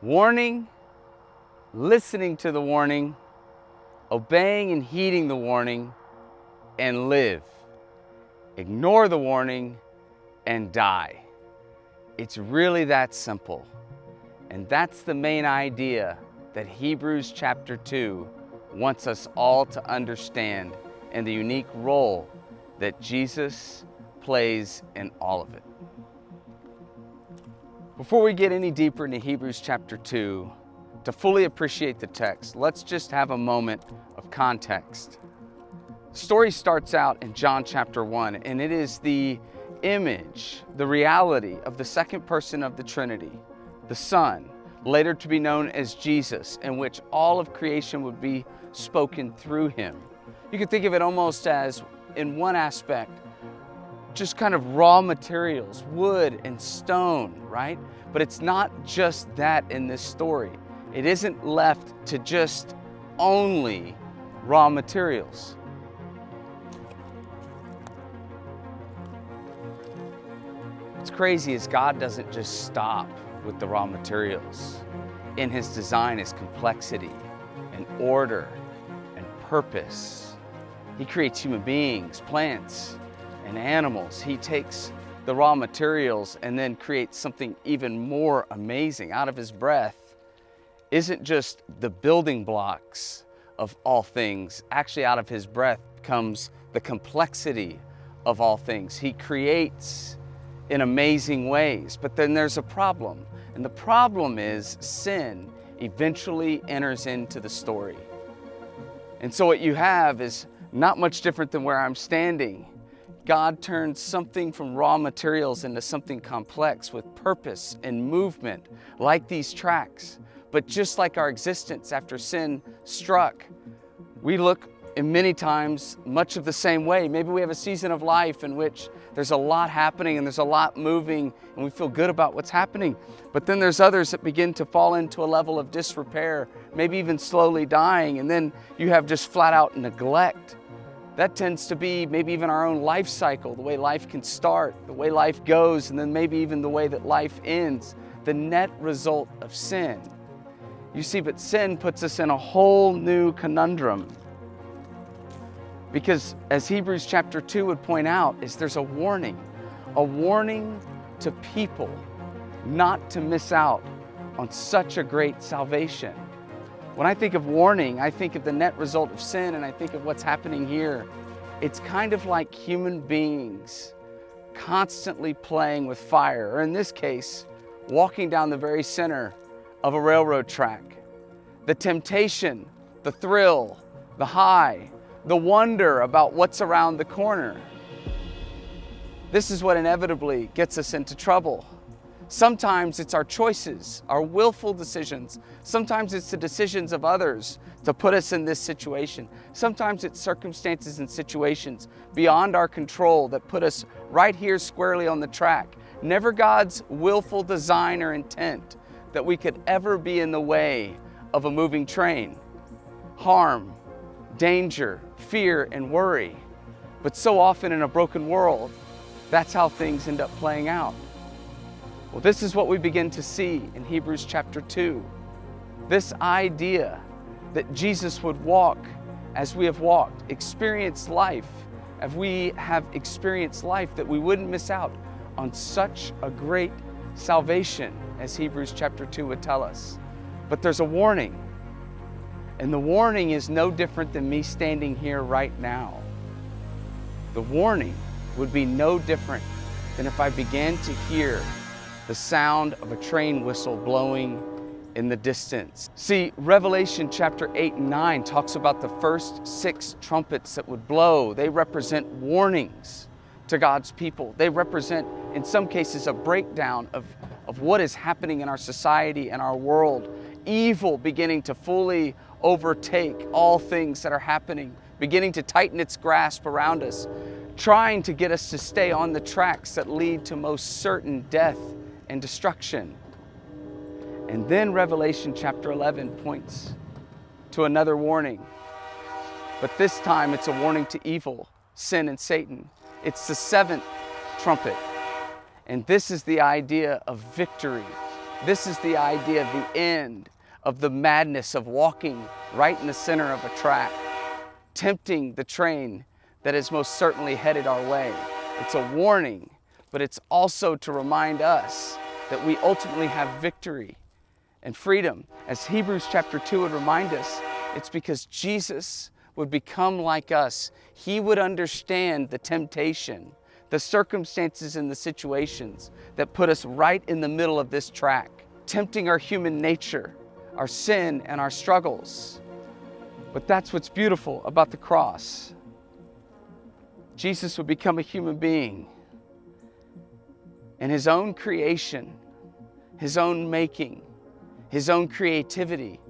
Warning, listening to the warning, obeying and heeding the warning, and live. Ignore the warning and die. It's really that simple. And that's the main idea that Hebrews chapter 2 wants us all to understand, and the unique role that Jesus plays in all of it. Before we get any deeper into Hebrews chapter 2, to fully appreciate the text, let's just have a moment of context. The story starts out in John chapter 1, and it is the image, the reality of the second person of the Trinity, the Son, later to be known as Jesus, in which all of creation would be spoken through him. You can think of it almost as, in one aspect, just kind of raw materials, wood and stone, right? But it's not just that in this story. It isn't left to just only raw materials. What's crazy is God doesn't just stop with the raw materials. In his design is complexity and order and purpose. He creates human beings, plants, and animals. He takes the raw materials and then creates something even more amazing. Out of his breath isn't just the building blocks of all things. Actually, out of his breath comes the complexity of all things. He creates in amazing ways. But then there's a problem. And the problem is sin eventually enters into the story. And so what you have is not much different than where I'm standing. God turns something from raw materials into something complex with purpose and movement, like these tracks. But just like our existence after sin struck, we look in many times much of the same way. Maybe we have a season of life in which there's a lot happening and there's a lot moving and we feel good about what's happening. But then there's others that begin to fall into a level of disrepair, maybe even slowly dying. And then you have just flat out neglect. That tends to be maybe even our own life cycle, the way life can start, the way life goes, and then maybe even the way that life ends, the net result of sin. You see, but sin puts us in a whole new conundrum. Because as Hebrews chapter 2 would point out, is there's a warning to people not to miss out on such a great salvation. When I think of warning, I think of the net result of sin, and I think of what's happening here. It's kind of like human beings constantly playing with fire, or in this case, walking down the very center of a railroad track. The temptation, the thrill, the high, the wonder about what's around the corner. This is what inevitably gets us into trouble. Sometimes it's our choices, our willful decisions. Sometimes it's the decisions of others to put us in this situation. Sometimes it's circumstances and situations beyond our control that put us right here squarely on the track. Never God's willful design or intent that we could ever be in the way of a moving train. Harm, danger, fear, and worry. But so often in a broken world, that's how things end up playing out. Well, this is what we begin to see in Hebrews chapter 2. This idea that Jesus would walk as we have walked, experience life as we have experienced life, that we wouldn't miss out on such a great salvation as Hebrews chapter 2 would tell us. But there's a warning. And the warning is no different than me standing here right now. The warning would be no different than if I began to hear the sound of a train whistle blowing in the distance. See, Revelation chapter 8 and 9 talks about the first 6 trumpets that would blow. They represent warnings to God's people. They represent, in some cases, a breakdown of what is happening in our society and our world. Evil beginning to fully overtake all things that are happening, beginning to tighten its grasp around us, trying to get us to stay on the tracks that lead to most certain death and destruction. And then Revelation chapter 11 points to another warning. But this time it's a warning to evil, sin, and Satan. It's the 7th trumpet. And this is the idea of victory This is the idea of the end of the madness of walking right in the center of a track, tempting the train that is most certainly headed our way. It's a warning, but it's also to remind us that we ultimately have victory and freedom. As Hebrews chapter 2 would remind us, it's because Jesus would become like us. He would understand the temptation, the circumstances and the situations that put us right in the middle of this track, tempting our human nature, our sin, and our struggles. But that's what's beautiful about the cross. Jesus would become a human being, and his own creation, his own making, his own creativity,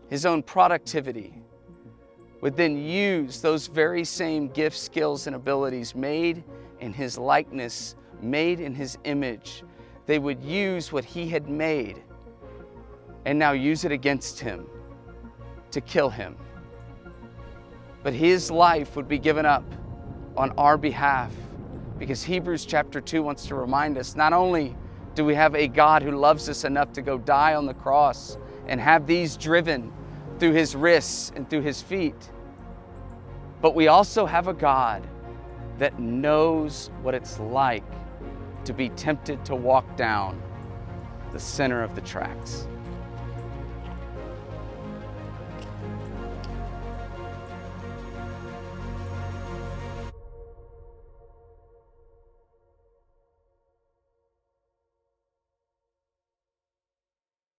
his own productivity, would then use those very same gifts, skills, and abilities made in his likeness, made in his image. They would use what he had made and now use it against him to kill him. But his life would be given up on our behalf, because Hebrews chapter 2 wants to remind us, not only do we have a God who loves us enough to go die on the cross and have these driven through his wrists and through his feet, but we also have a God that knows what it's like to be tempted to walk down the center of the tracks.